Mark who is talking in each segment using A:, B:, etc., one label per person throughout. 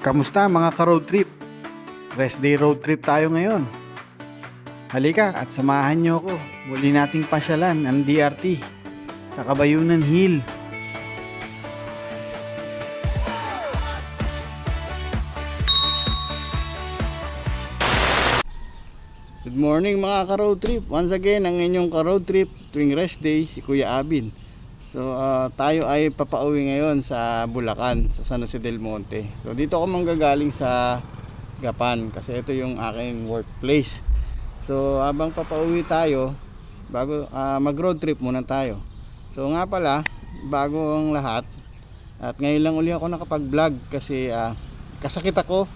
A: Kamusta mga ka-road trip? Rest day road trip tayo ngayon. Halika at samahan nyo ako. Muli nating pasyalan ang DRT sa Cabayunan Hill. Good morning mga ka-road trip. Once again, ang inyong ka-road trip tuwing rest day, si Kuya Abin. So tayo ay papauwi ngayon sa Bulacan, sa San Jose del Monte. So dito ako manggagaling sa Gapan kasi ito yung aking workplace. So habang papauwi tayo, bago mag road trip muna tayo. So nga pala, bago ang lahat, at ngayon lang uli ako nakapag vlog kasi kasakit ako.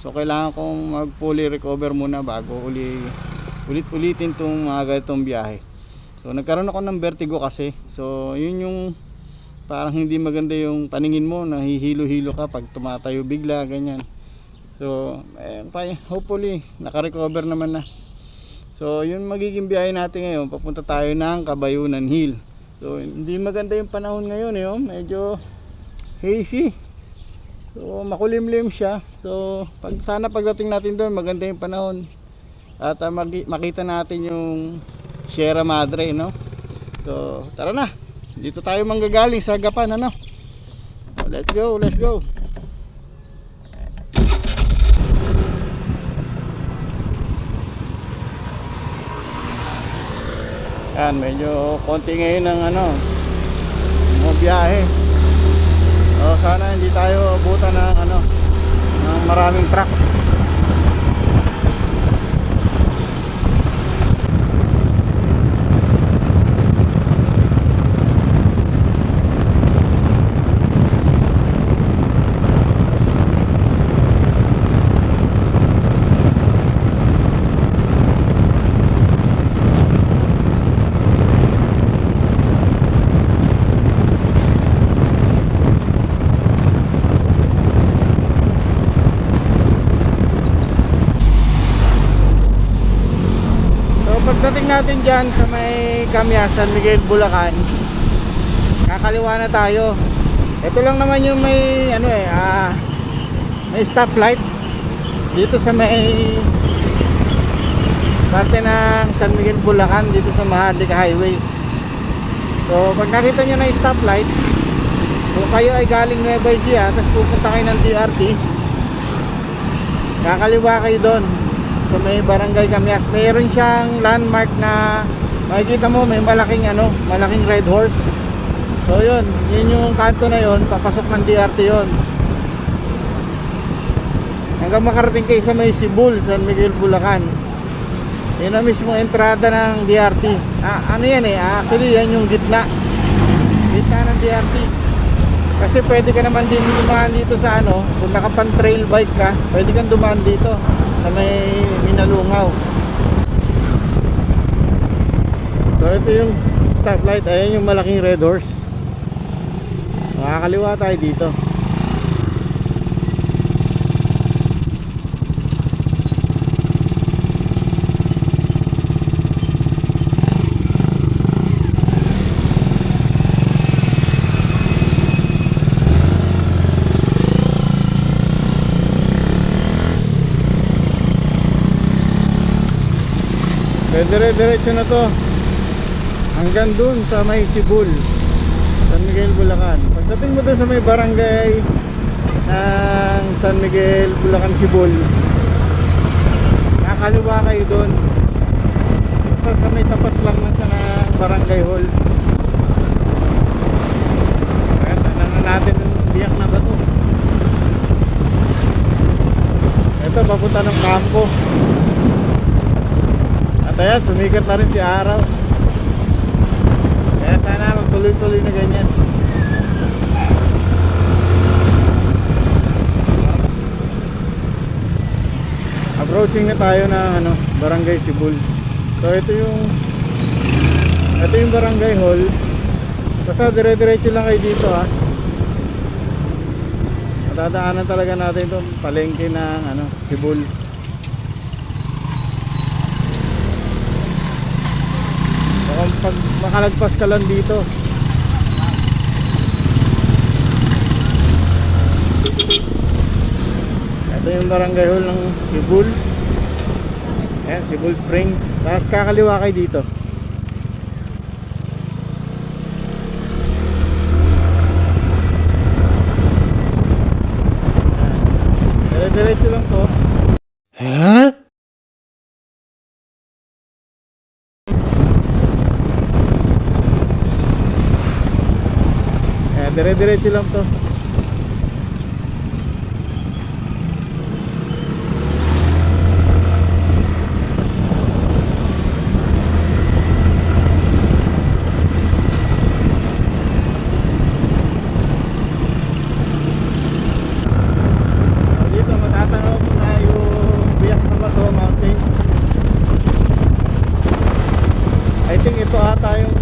A: So kailangan kong mag fully recover muna bago ulit-ulitin tong mga ganitong biyahe. So nagkaroon ako ng vertigo kasi. So yun yung parang hindi maganda yung paningin mo, nahihilo-hilo ka pag tumatayo bigla ganyan. So hopefully naka-recover naman na. So yun magiging biyahe natin ngayon, papunta tayo ng Cabayunan Hill. So hindi maganda yung panahon ngayon medyo hazy. So makulimlim siya. So sana pagdating natin doon maganda yung panahon. At makita natin yung Sierra Madre, no? So tara na. Dito tayo manggagaling sa Gapan, ano? So, let's go. Yan, medyo konti ngayon ng mga biyahe. So sana hindi tayo abutan ng ng maraming truck. Pagdating natin dyan sa may Camia, San Miguel, Bulacan, kakaliwa na tayo. Ito lang naman yung may may stoplight dito sa may parte ng San Miguel, Bulacan, dito sa Mahadlik Highway. So pag nakita nyo na yung stoplight, kung kayo ay galing Nueva Ecija tapos pupunta kayo ng DRT, kakaliwa kayo doon. So may Barangay Camias, mayroon siyang landmark na makikita mo may malaking red horse. So yun yung kanto na yun, papasok ng DRT yun. Hanggang makarating kayo sa may Sibul, San Miguel, Bulacan. Yun na mismo entrada ng DRT. Actually yan yung gitna ng DRT. Kasi pwede ka naman din dumaan dito sa kung nakapan trail bike ka, pwede kang dumaan dito sa may Minalungaw. So ito yung stoplight, ayan yung malaking red horse. Makakaliwa tayo dito. Diretso na to hanggang dun sa may Sibul, San Miguel, Bulacan. Pagdating mo dun sa may barangay ng San Miguel, Bulacan, Sibul, nakakaliwa kayo dun sa may tapat lang na barangay hall. Ayan, na natin yung biyak na bato. Ito papunta ng kampo. Ayan, sumikat na rin si araw. Kaya sana magtuloy-tuloy na ganyan. Approaching na tayo ng Barangay Sibul. So ito yung barangay hall. Basta dire-diretso lang kayo dito Matadaanan talaga natin itong palengke ng Sibul. Pag makalagpas ka lang dito, yung barangay hall ng Sibul. Ayan, Sibul Springs. Tapos kakaliwa kayo dito. Dire-diretso lang to.
B: Huh?
A: Ayan, dire-diretso lang to. Dito matatanaw mo na yung Biak na Bato Mountains. I think ito ata yung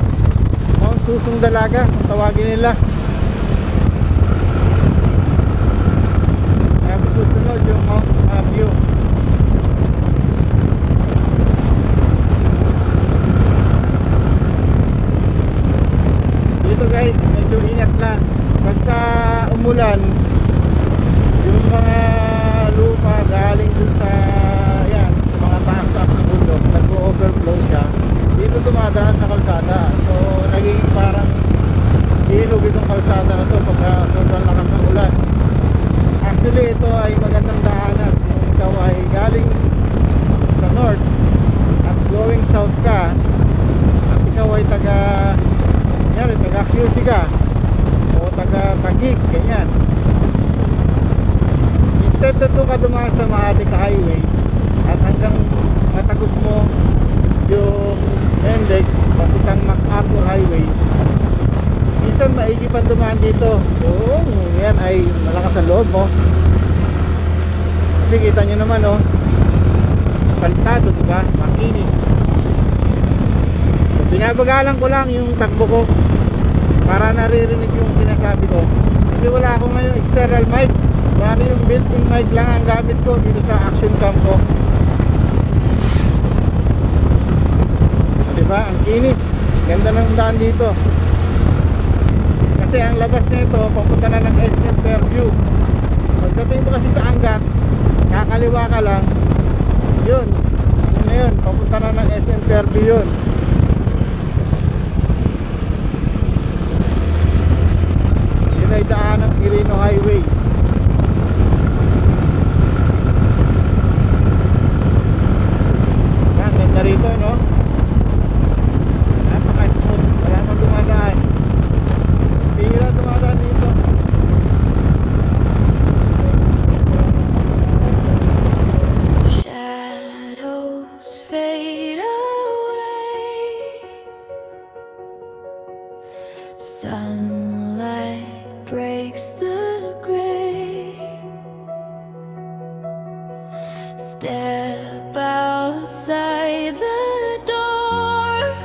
A: Mount Susong Dalaga kung tawagin nila. Kaya susunod yung Mount View. Dito guys, medyo ingat lang. Pagka umulan, yung mga lupa galing dun sa yan, sa mga taas-taas ng bundok, nag-overflow siya. Dito dumadaan sa kalsada. So nagiging parang ilog itong kalsada na to pagka sobrang lakas ng ulan. Actually ito ay magandang daanan kung ikaw ay galing sa north at going south ka at ikaw ay taga QC ka o taga Taguig, ganyan. Instead na doon ka dumaan sa Makati Highway at hanggang matagos mo yung Mendex papuntang MacArthur Highway, minsan maigi pang dumaan dito kung yan ay malakas ang loob mo. Kasi kita nyo naman spaltado, diba? Makinis. So, binabagalan ko lang yung takbo ko para naririnig yung sinasabi ko, kasi wala akong ngayon external mic. Bali yung built-in mic lang ang gamit ko dito sa action cam ko. Diba? Ang kinis. Ganda ng daan dito. Kasi ang labas nito papunta na ng SM Fairview. Pagdating mo kasi sa Angat, kakaliwa ka lang, yun, ano na yun, papunta na ng SM Fairview yun. Yun ay daan ng Quirino Highway. Yan, ganda rito, no? Napaka-smooth, wala nang dumadaan. Bihira dumadaan dito.
C: Shadows fade away, sunlight breaks the gray. Step outside the door,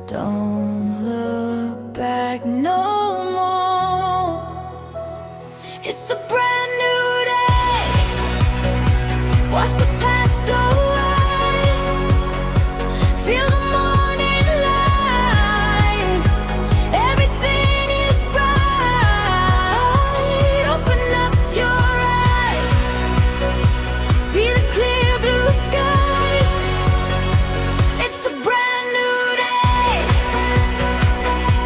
C: don't look back no more. It's a brand new day, wash the past away, feel the morning light, everything is bright. Open up your eyes, see the clear blue skies. It's a brand new day,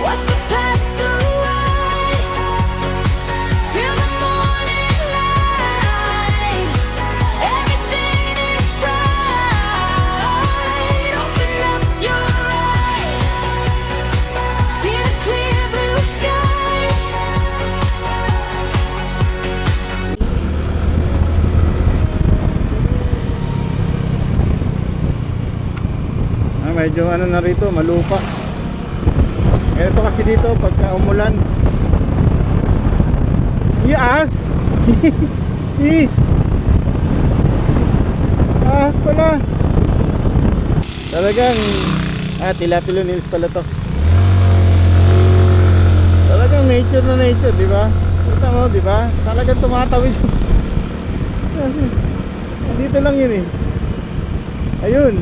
C: wash the past away, feel the morning light, everything is bright. Open up your eyes, see the clear blue skies.
A: Medyo ano na rito, malupa. Ito kasi dito pagka umulan, ias. Ahas pala. Talagang Tilapilo Hills pala to. Talagang nature na nature, di ba? Kita mo, di ba? Talagang tumatawid. Dito lang yun eh. Ayun.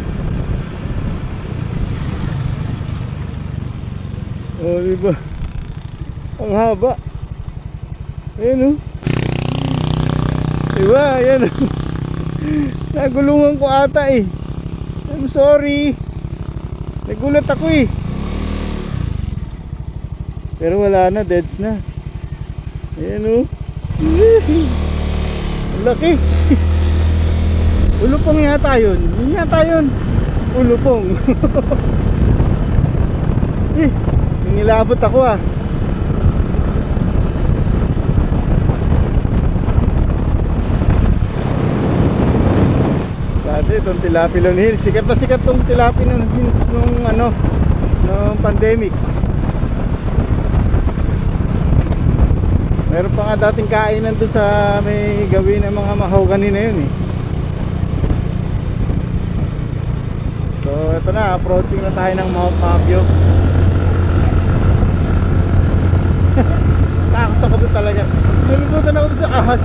A: Oh, di ba? Ang haba. Ayun oh. Diba? Yan. Nagulungan ko ata eh. I'm sorry. Nagulat ako eh. Pero wala na, deads na. Ayan o. Ang laki. Ulupong yata yun. Yun yata yun. Ulupong. Nangilabot ako ah. Dati itong tilapia hills. Sikat na sikat itong tilapia hills nung ano, nung pandemic. Meron pa nga dating kainan doon sa may gawin ng mga mahogany na yun eh. So ito na, approaching na tayo ng Mount Mapio. Takot ako doon talaga. Nalibutan ako doon sa ahas.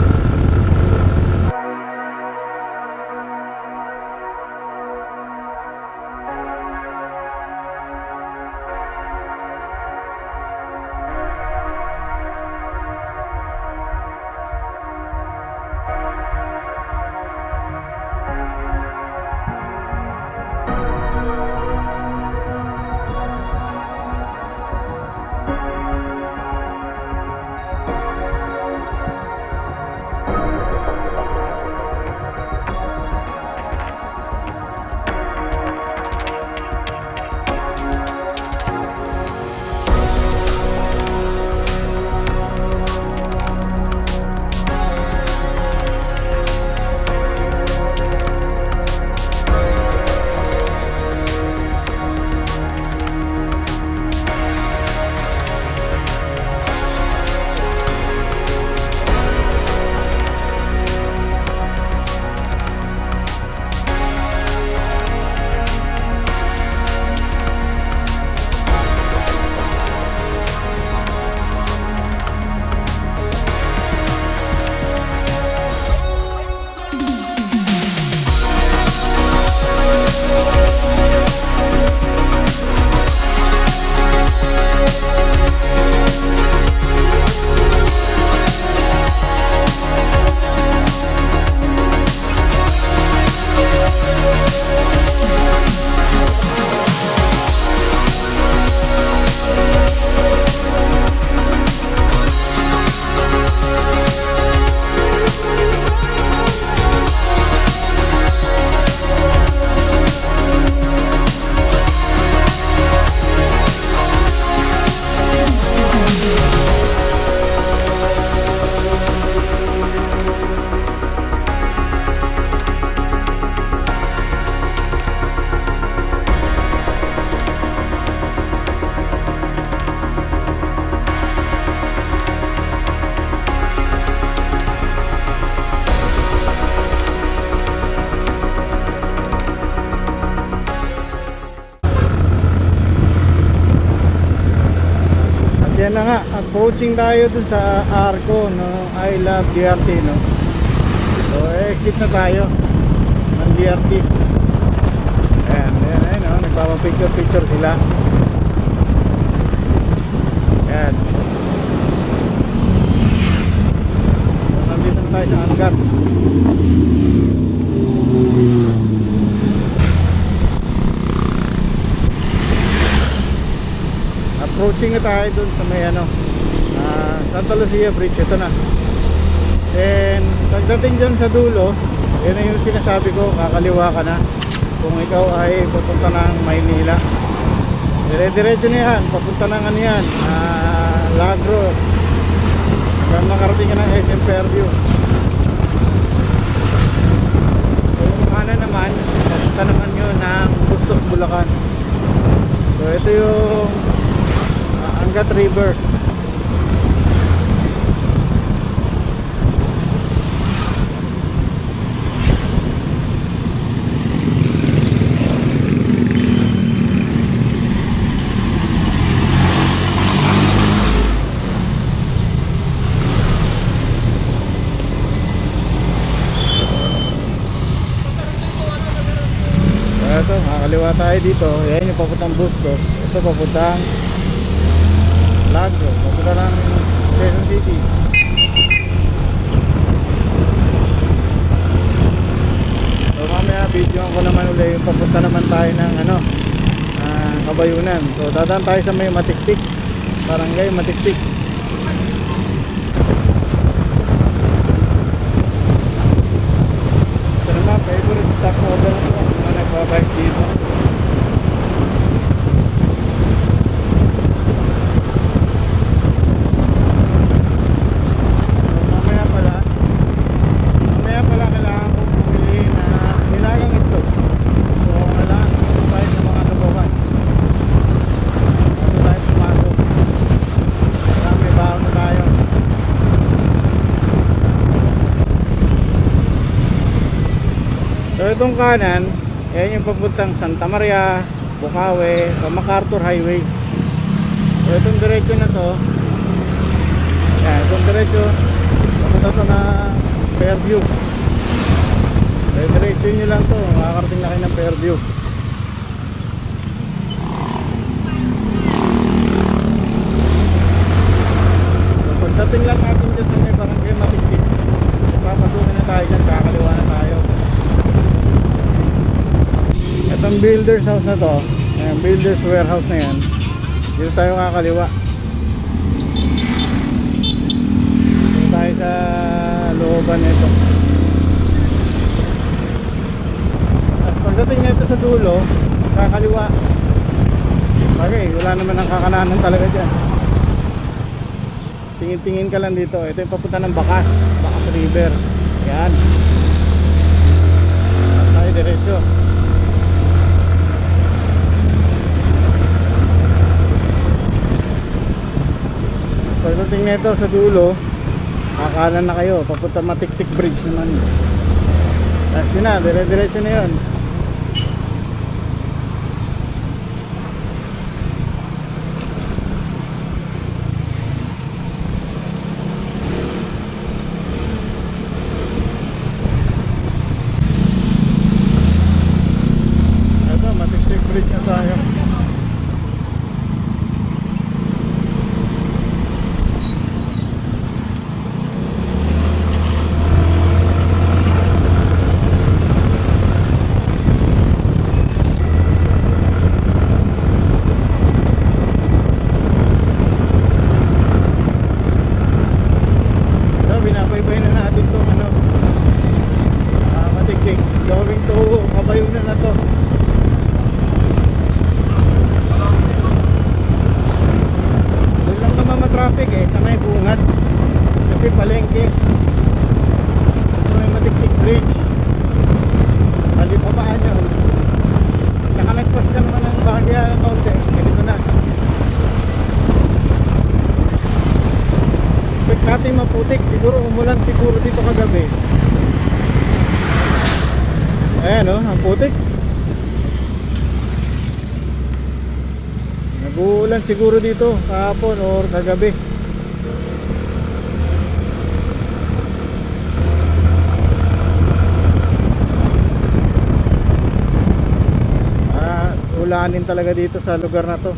A: Yan na nga, approaching tayo dun sa Arco, no? I love DRT, no? So exit na tayo ng DRT. Ayan, ayan, ayan, no? Nagpapapicture sila. Ayan. So, nandito na tayo sa Angat. Approaching na tayo dun sa may ano, Santa Lucia Bridge. Ito na. Then pagdating dyan sa dulo, yun na yung sinasabi ko, kakaliwa ka na kung ikaw ay pupunta ng Maynila. Dire-diretso na yan, papunta ng ano yan, Lagro, hanggang makarating ka ng SM Fairview. So yung kanan naman, papunta naman yun ng Bustos, Bulacan. So ito yung Angat River. Ito, makakaliwa tayo dito. Yan yung papuntang Bustos. Ito papuntang Lagro, papunta ng Quezon City. ko naman uli yung papunta naman tayo ng Kabayunan. So dadaan tayo sa may Matiktik, Barangay Matiktik. Ito naman favorite stop order ko mga nagbabike dito. Mamaya pala kailangan kong bumili na nilagang itlog. So kailangan pumunta tayo sa mga lugawan. Bago tayo pumasok. Kailangan may baon na tayo. So itong kanan, yan yung papuntang Santa Maria, Bukawi, MacArthur Highway. So itong diretso na to, yan, itong diretso papunta to na Fairview. So diretso nyo lang to, makakarating na kayo ng Fairview. So pagdating lang natin dyan sa may Barangay Matiktik, papasukin na tayo dyan, kakaliwa na tayo. Itong builder's house na to, ayan, builder's warehouse na yan, dito tayo kakaliwa. Dito tayo sa looban nito. Tapos pagdating nito sa dulo, kakaliwa. Okay, wala naman ang kakananan talaga dyan. Tingin-tingin ka lang dito. Ito yung papunta ng Bakas River. Yan. At tayo diretso. Pagdating nito sa dulo, kakanan na kayo, papunta Matiktik Bridge naman. Tapos yun na, dire-diretso na yun. Ito, Matiktik Bridge na tayo. Binabaybay na natin itong Matiktik, going to Kabayunan na to. Doon lang naman matraffic sa may Bungad kasi palengke sa may Matiktik Bridge, palipabaan yun. Nakalagpas ka naman ng bahagya ng kaunti, ganito na. Expect natin maputik, siguro umulan siguro dito kagabi. Ayan ang putik. Nag-uulan siguro dito kahapon or kagabi. Ulanin talaga dito sa lugar na to.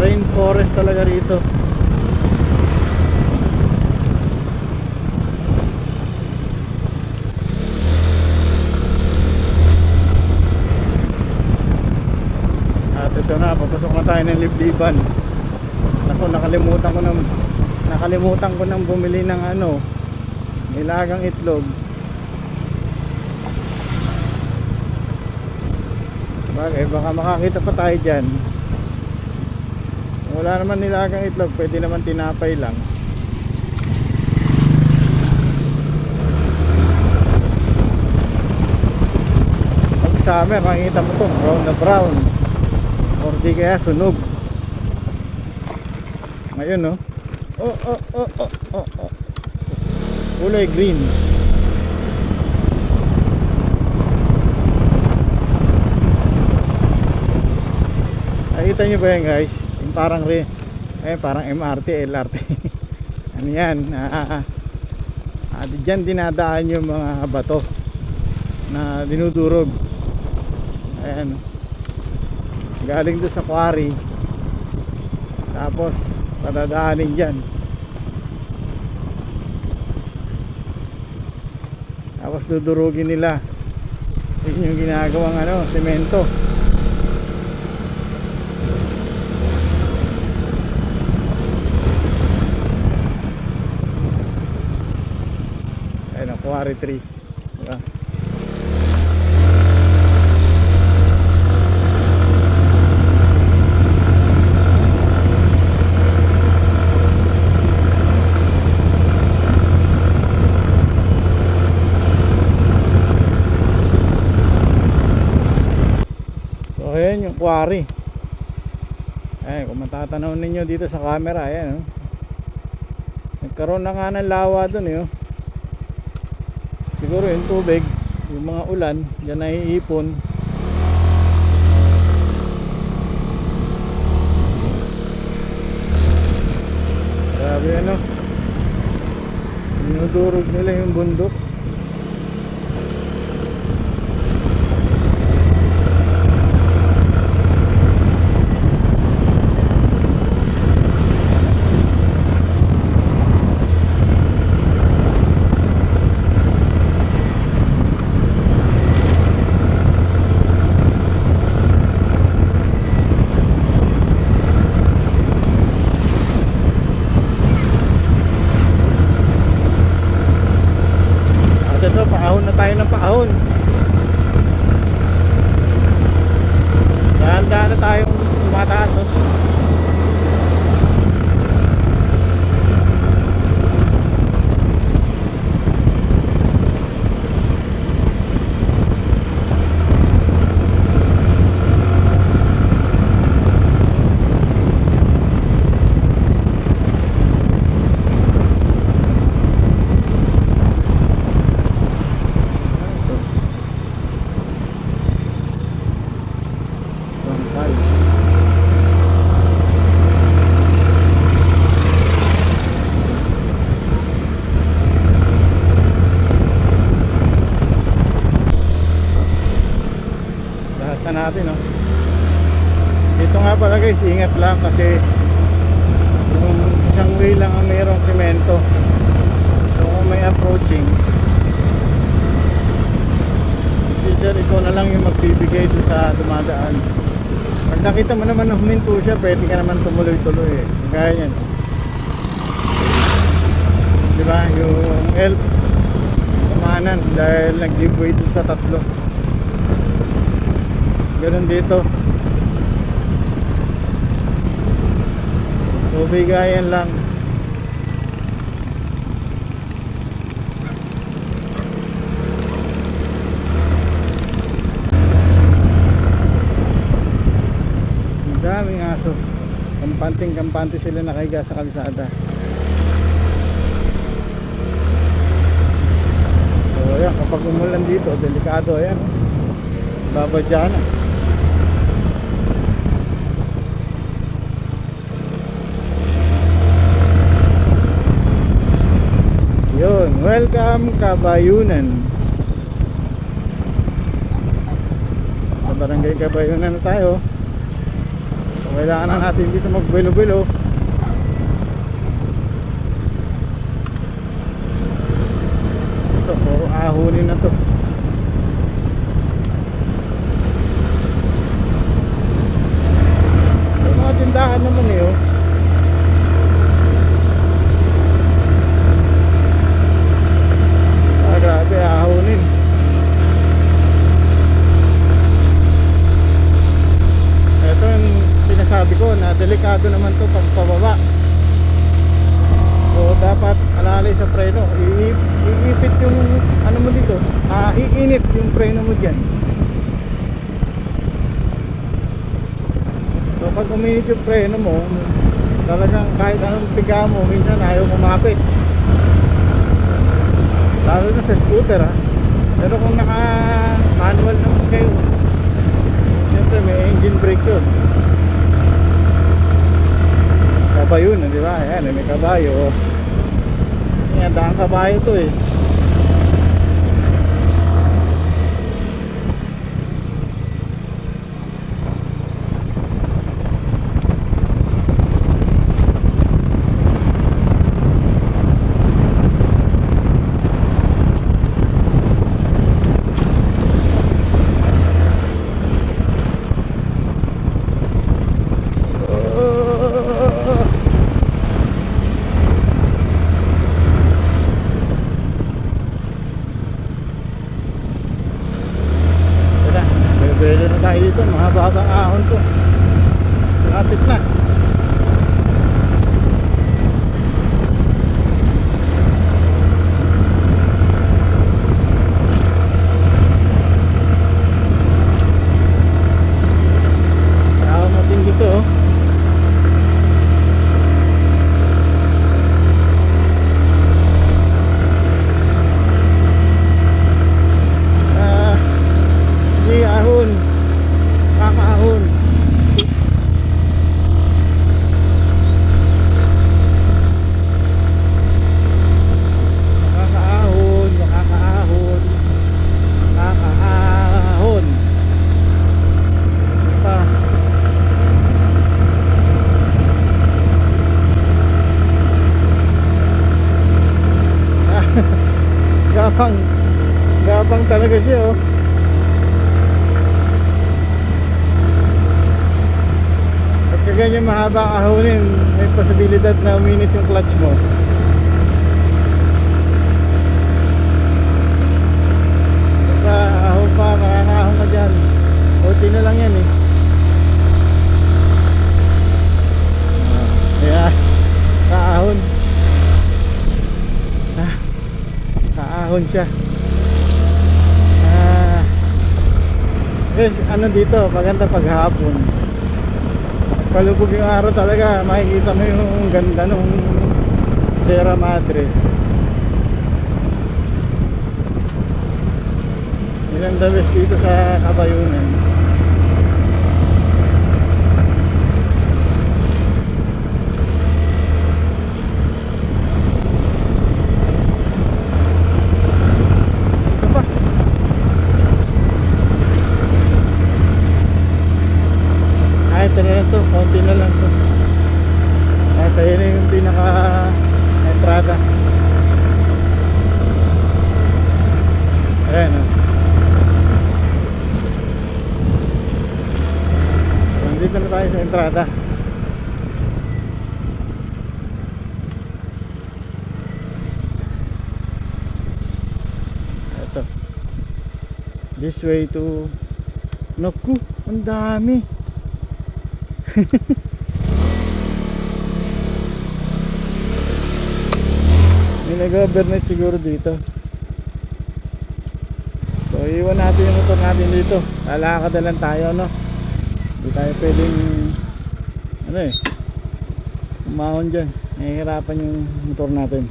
A: Rainforest talaga rito. At ito na, papasok na tayo ng Libliban. Ako, nakalimutan ko nang bumili ng nilagang itlog. Bagay, baka makakita pa tayo dyan. Wala naman nilagang itlog, pwede naman tinapay lang. Pag summer, makikita mo to, brown na brown, or di kaya sunog. Ngayon kulay green. Nakita nyo ba yan, guys? Parang parang MRT, LRT. Ano yan? Diyan dinadaan yung mga bato na dinudurog. Ayan. Galing doon sa quarry, Tapos padadaanin dyan. Tapos dudurugin nila. Yun yung ginagawang semento. Ayun ang quarry tree, diba? So ayan yung quarry. Ayan, kung matatanaw ninyo dito sa camera, ayan, oh. Nagkaroon na nga ng lawa dun, eh, oh. Siguro yung tubig, yung mga ulan, dyan naiipon. Grabe, dinudurog nila yung bundok. Ito, paahon na tayo ng paahon. Dahan-dahan na tayong tumataas, oh. Lahas na natin, oh. Dito nga pala guys, ingat lang kasi yung isang way lang ang mayroong semento. So kung may approaching, consider ikaw na lang yung magbibigay doon sa dumadaan. Pag nakita mo naman na huminto siya, pwede ka naman tumuloy-tuloy, eh. Gaya yan, diba? Yung elf samanan dahil nag-give way dun sa tatlo. Ganun dito. So bigayan lang. Ang daming aso. Kampante sila nakahiga sa kalsada. So ayan, kapag umulan dito, delikado, ayan, babadya na. Yun, welcome Kabayunan. Sa barangay Kabayunan na tayo. So, kailangan na natin dito magbuelo-buelo. Ito, puro ahonin na to. May mga tindahan naman, eh, oh. Grabe, ahonin. Ito yung sinasabi ko na delikado naman to pag pababa. So dapat alalay sa preno. Iipit yung ano mo dito, iinit yung preno mo dyan. So pag uminit yung preno mo, talagang kahit anong piga mo, minsan ayaw kumapit. Lalo na sa scooter, ha. Pero kung naka manual naman kayo, siyempre may engine brake yun. Kabayo na, di ba? Ayan, may kabayo. Kasi nga daang kabayo to, eh. tayo dito, mahaba-habang ahon to. Lapit na. Ahon natin dito oh. Hindi ahon, kakaahon. Nakakaahon, nakakaahon, nakakaahon. Ano pa? Gapang, gapang talaga siya oh. Pagka ganyan mahaba ang ahonin, may posibilidad na uminit yung clutch mo. Pagka ahon pa, makakaahon ka dyan. Kunti na lang yan eh. Ayan, kaahon. Kaahon siya. Guys, ano dito, maganda paghapon. Palubog yung araw talaga, makikita mo yung ganda ng Sierra Madre. Yan ang the best dito sa Cabayunan. Isa pa. Ito na lang to, konti na lang to. Nasa yun yung pinaka entrada. Ayan o. So, nandito na tayo sa entrada. Ito. This way to Naku, ang dami. May nag-overnight siguro dito. So iwan natin yung motor natin dito. Lalakad na lang tayo no. Hindi tayo pwedeng ano eh umahon dyan. Nahihirapan yung motor natin.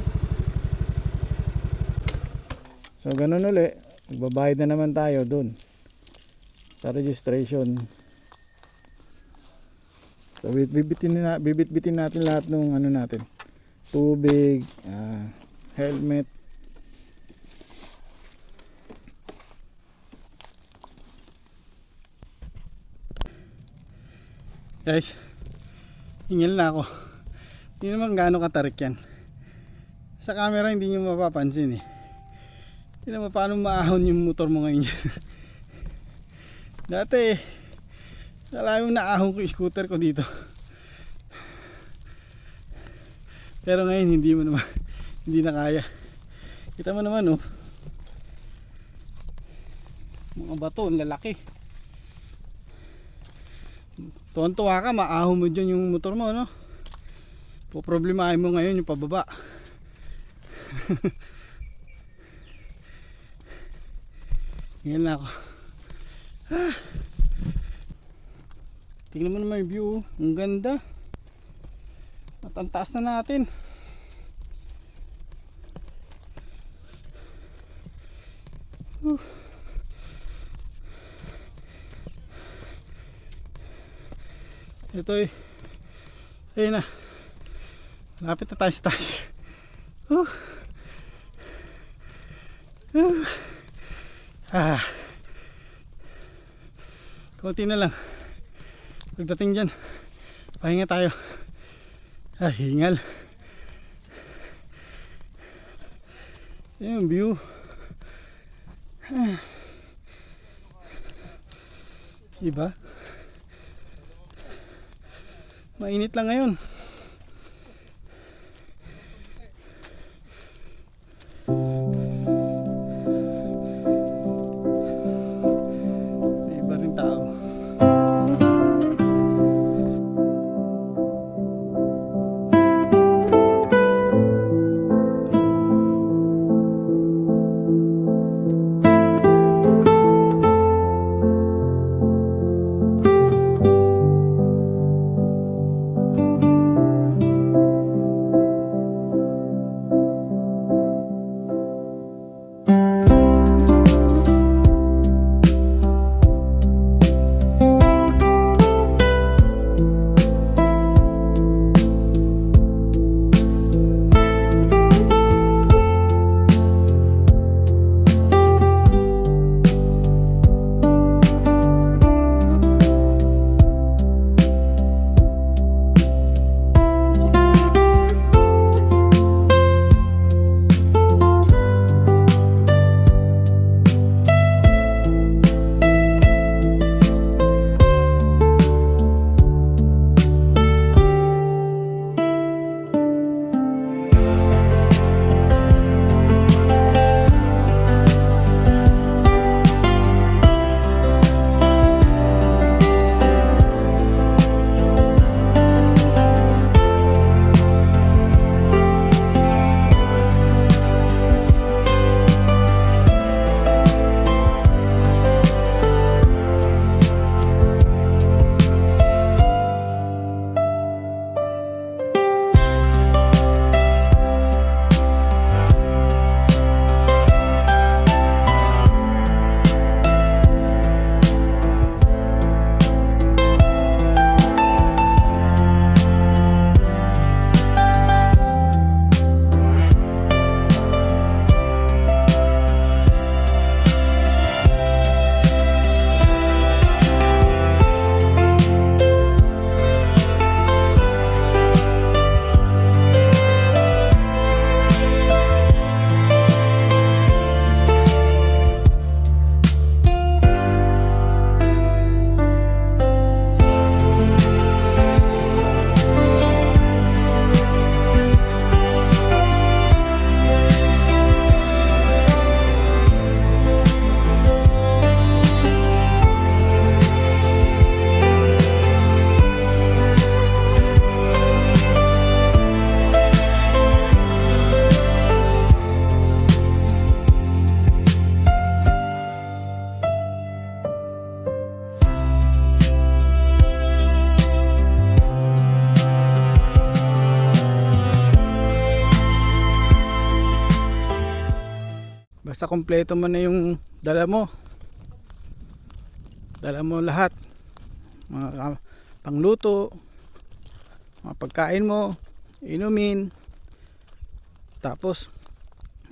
A: So ganun uli. Magbabayad na naman tayo dun sa registration. So bibit-bitin natin lahat ng ano natin. Tubig, helmet. Guys, tingin na ako. Hindi naman gaano katarik yan. Sa camera hindi nyo mapapansin eh. Hindi naman paano maahon yung motor mo ngayon. Dati alam mo naahon ko yung scooter ko dito. Pero ngayon hindi mo naman hindi na kaya. Kita mo naman oh. Mga bato, ang lalaki. Tuwan-tuwa ka, maahon mo dyan yung motor mo no. Poproblemahin mo ngayon yung pababa. Ngayon na ako. Tingnan mo naman yung view, ang ganda. At ang taas na natin. Ito eh. Ayun na. Lapit na tayo sa taas. Kunti na lang. Pagdating dyan, pahinga tayo. Hingal. Ayan yung view. Diba? Mainit lang ngayon. May iba rin tao. kumpleto mo na yung dala mo. Dala mo lahat. Mga pangluto, mga pagkain mo, inumin. Tapos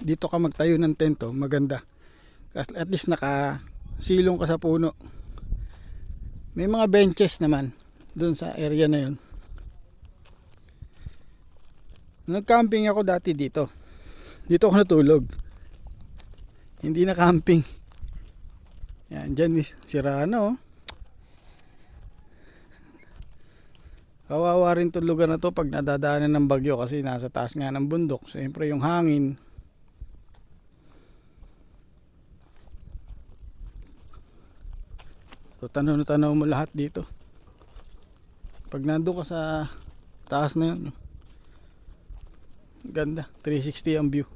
A: dito ka magtayo ng tento, maganda. Kasi at least nakasilong ka sa puno. May mga benches naman doon sa area na yun. Nag-camping ako dati dito. Dito ako natulog. Hindi na camping. Yan, dyan sira na oh. Kawawa rin itong lugar na to pag nadadaanan ng bagyo kasi nasa taas nga ng bundok. Siyempre yung hangin. So tanaw na tanaw mo lahat dito. Pag nandun ka sa taas na yun, ganda, 360 ang view.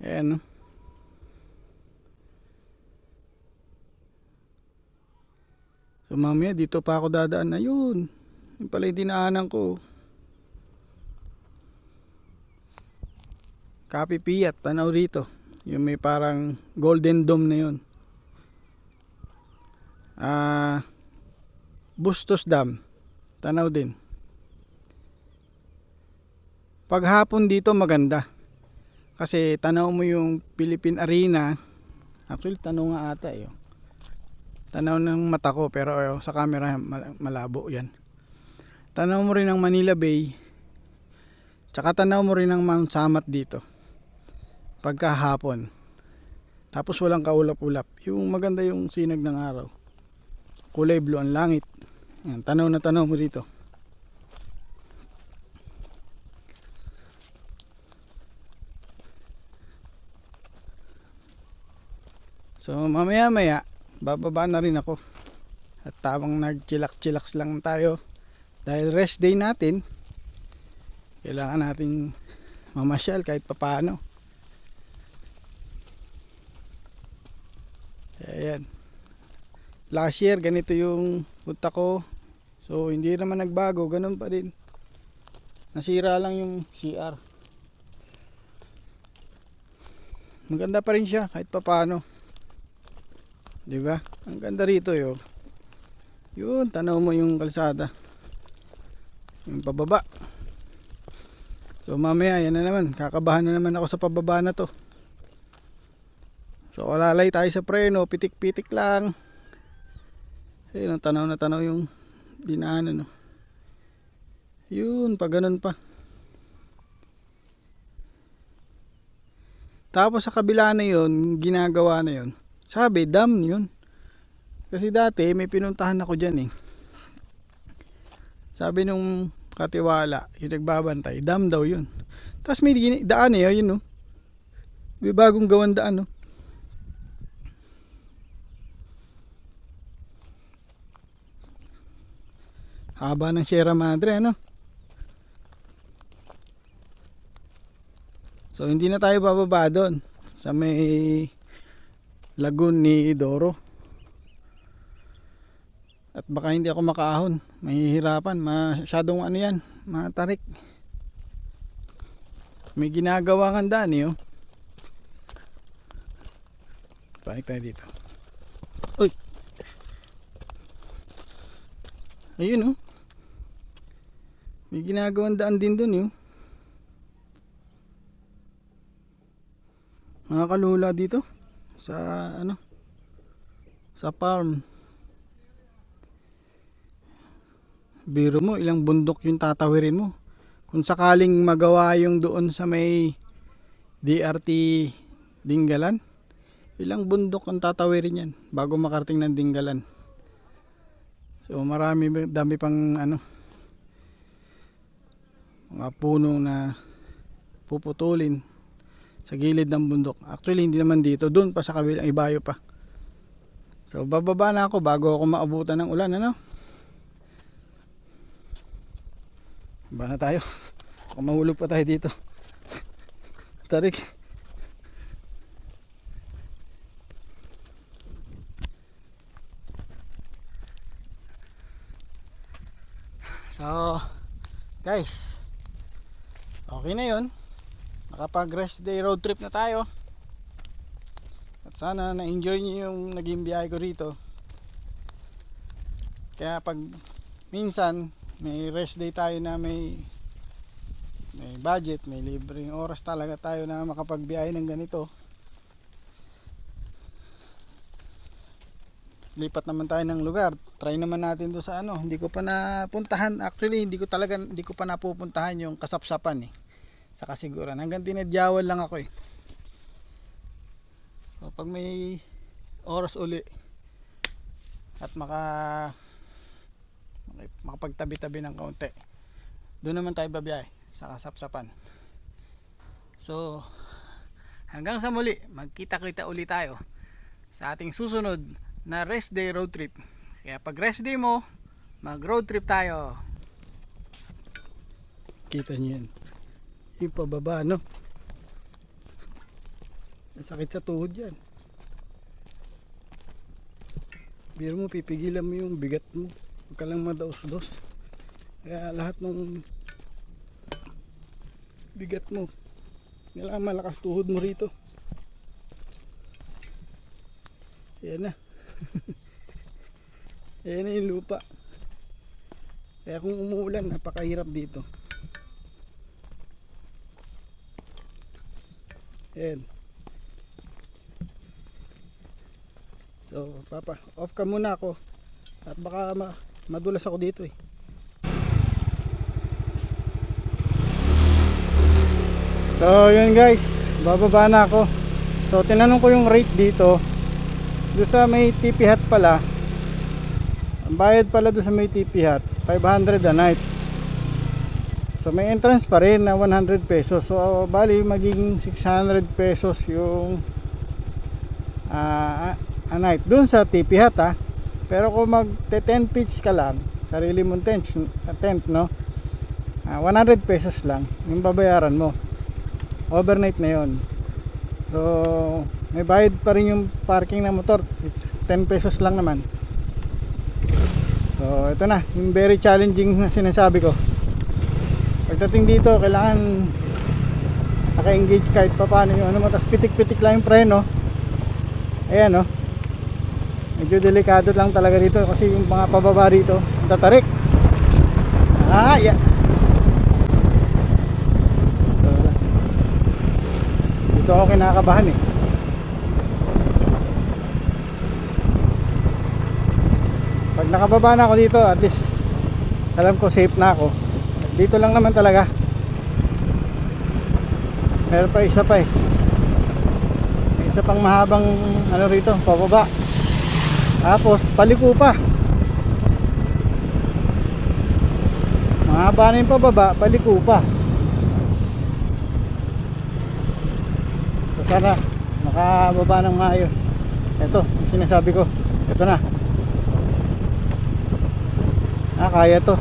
A: Ayan no. So mamaya dito pa ako dadaan na yun. Yung pala yung dinaanan ko. Kapi Piat, tanaw rito. Yung may parang golden dome na yun. Bustos Dam, tanaw din. Paghapon dito maganda. Kasi tanaw mo yung Philippine Arena. Actually tanaw nga ata eh. Tanaw ng mata ko pero sa camera malabo yan. Tanaw mo rin ang Manila Bay. Tsaka tanaw mo rin ang Mount Samat dito. Pagkahapon. Tapos walang kaulap-ulap. Yung maganda yung sinag ng araw. Kulay blue ang langit. Yan, tanaw na tanaw mo dito. So mamaya maya bababa na rin ako. At tamang nagchilak-chilaks lang tayo. Dahil rest day natin. Kailangan nating mamasyal kahit papaano. Ayan. Last year ganito yung punta ko. So hindi naman nagbago, ganun pa din. Nasira lang yung CR. Maganda pa rin siya kahit papaano. 'Di ba? Ang ganda rito 'yo. Yun, tanaw mo yung kalsada. Yung pababa. So mamaya yan na naman, kakabahan na naman ako sa pababa na to. So alalay tayo sa preno, pitik-pitik lang. Ayun, tanaw na tanaw yung dinaanan no. Yun, pag ganun pa. Tapos sa kabila na yun, ginagawa na yun. Sabi, dam yun. Kasi dati may pinuntahan ako dyan eh. Sabi nung katiwala, yung nagbabantay, dam daw yun. Tapos may daan eh, yun no. May bagong gawan daan no. Haba ng Sierra Madre ano. So hindi na tayo bababa doon sa may lagoon ni Doro. At baka hindi ako makaahon, mahihirapan, masyadong ano yan, matarik. May ginagawa ng daan eh oh. Balik tayo dito. Uy. Ayun oh. May ginagawang daan din dun eh oh. Mga kalula dito sa ano, sa farm. Biro mo ilang bundok yung tatawirin mo kung sakaling magawa yung doon sa may DRT Dingalan. Ilang bundok ang tatawirin yan bago makarating ng Dingalan. So marami, dami pang ano, mga puno na puputulin sa gilid ng bundok. Actually hindi naman dito, doon pa sa kabilang ibayo pa. So bababa na ako bago ako maabutan ng ulan ano. Baba na tayo. Baka mahulog pa tayo dito. Tarik. So guys, okay na yun. Nakapag rest day road trip na tayo. At sana na-enjoy niyo yung naging biyahe ko rito. Kaya pag minsan may rest day tayo na may budget, may libreng oras talaga tayo na makapagbiyahe ng ganito. Lipat naman tayo ng lugar. Try naman natin do sa ano, hindi ko pa napuntahan. Actually, hindi ko pa napupuntahan yung Kasapsapan sa Kasiguran. Hanggang tinadyawan lang ako eh. So, pag may oras uli at makapagtabi-tabi ng kaunti, doon naman tayo babiyahe sa Kasapsapan. So hanggang sa muli, magkita-kita uli tayo sa ating susunod na rest day road trip. Kaya pag rest day mo, mag road trip tayo. Kita nyo yan, yung pababa, no? Sakit sa tuhod yan. Biro mo, pipigilan mo yung bigat mo, huwag ka lang madaos-dos. Kaya lahat ng bigat mo, kailangan malakas tuhod mo rito. Yan na. Yan na yung lupa. Kaya kung umuulan, napakahirap dito. Yan. So, Papa, off ka muna ako. At baka madulas ako dito eh. So, yun guys, bababa na ako. So, tinanong ko yung rate dito. Doon sa may TP Hut pala, ang bayad pala doon sa may TP Hut, 500 a night. So, may entrance pa rin na 100 pesos. So, bali magiging 600 pesos yung a night doon sa TP Hut ha. Pero kung mag 10 pitch ka lang, sarili mong tent no, 100 pesos lang yung babayaran mo. Overnight na yon. So may bayad pa rin yung parking ng motor, 10 pesos lang naman. So ito na yung very challenging na sinasabi ko. Pagdating dito kailangan naka-engage kahit pa paano yung ano mo, tapos pitik-pitik lang yung preno. Ayan no, medyo delikado lang talaga dito kasi yung mga pababa rito tatarik. Yeah. So, dito ako kinakabahan eh. Pag nakababa na ako dito, at least alam ko safe na ako. Dito lang naman talaga. Meron pa isa pa eh. May isa pang mahabang ano rito, pababa. Tapos paliko pa. Mahaba na yung pababa, paliko pa. So sana makababa ng maayos. Ito, sinasabi ko. Ito na. Kaya to.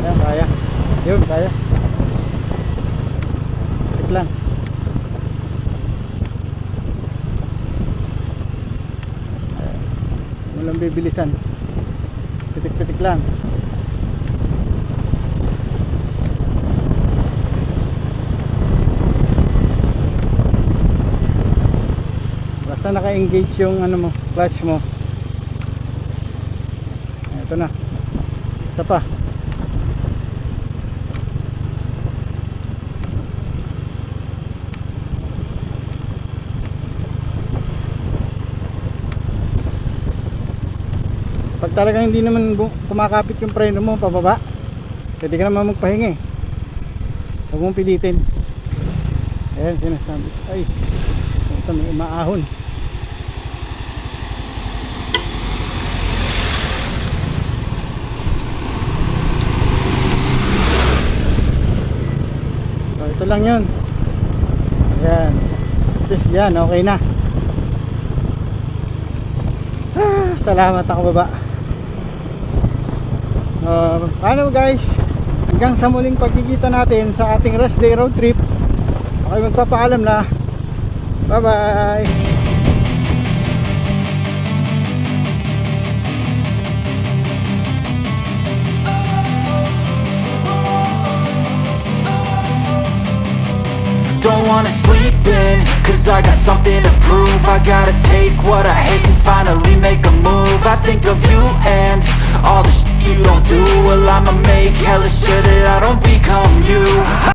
A: Ayan, kaya. Yun, kaya. Tik lang. Walang bibilisan. Pitik-pitik lang. Basta naka-engage yung ano mo, clutch mo. Ito na. Isa pa. Pag talagang hindi naman kumakapit yung preno mo pababa, pwede ka naman magpahinga eh. Huwag mong pilitin. Ayan, sinasabi. Ay, ito may umaahon. So, ito lang yun. Ayan. At least yan, okay na. Salamat ako baba. Paano guys, hanggang sa muling pagkikita natin sa ating rest day road trip. Okay, magpapaalam na. Bye bye.
B: Cause I got something to prove. I gotta take what I hate and finally make a move. I think of you and all the shit you don't do. Well, I'ma make hella sure that I don't become you.